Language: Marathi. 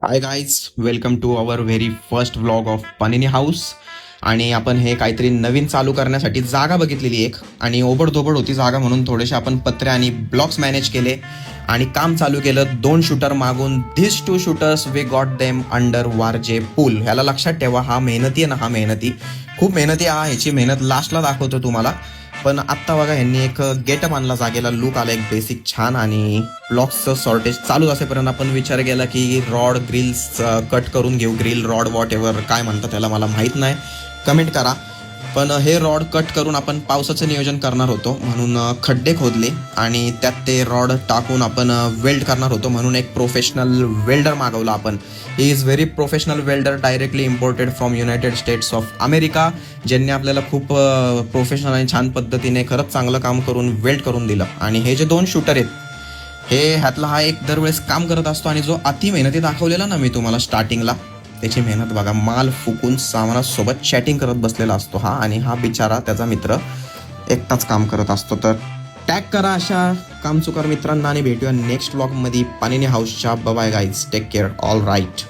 High guys, welcome to our very first vlog of Panini House. आणि आपण हे काहीतरी नवीन चालू करण्यासाठी जागा बघितलेली एक, आणि ओबडधोबड होती जागा म्हणून थोडेसे आपण पत्रे आणि ब्लॉक्स मॅनेज केले आणि काम चालू केलं. 2 शूटर मागून this 2 shooters we got them under Warje पूल. ह्याला लक्षात ठेवा, हा मेहनती आहे ना, हा मेहनती खूप मेहनती. ह्याची मेहनत लास्टला दाखवतो तुम्हाला. पण आत्ता बघा, ह्यांनी एक गेटअप आणला, जागेला लुक आला एक बेसिक छान. आणि ब्लॉक्सचं शॉर्टेज चालू असेपर्यंत आपण विचार केला की रॉड ग्रिल्स कट करून घेऊ. ग्रिल रॉड वॉट एव्हर काय म्हणतात त्याला, मला माहीत नाही, कमेंट करा. पण हे रॉड कट करून आपण पावसाचं नियोजन करणार होतो, म्हणून खड्डे खोदले आणि त्यात ते रॉड टाकून आपण वेल्ड करणार होतो. म्हणून एक प्रोफेशनल वेल्डर मागवला आपण. He is very professional welder, directly imported from United states of America, ज्यांनी आपल्याला खूप प्रोफेशनल आणि छान पद्धतीने खरंच चांगलं काम करून वेल्ड करून दिलं. आणि हे जे 2 शूटर आहेत, हे ह्यातला हा एक दरवेळेस काम करत असतो. आणि जो अति मेहनती दाखवलेला ना मी तुम्हाला स्टार्टिंगला, त्याची मेहनत बघा. माल फुकून सामानासोबत चॅटिंग करत बसलेला असतो हा, आणि हा बिचारा त्याचा मित्र एकटाच काम करत असतो. तर टॅग करा अशा कामचुकार मित्रांना आणि भेटूया नेक्स्ट व्लॉगमध्ये पनिनी हाऊसच्या. Bye guys, take care, all right.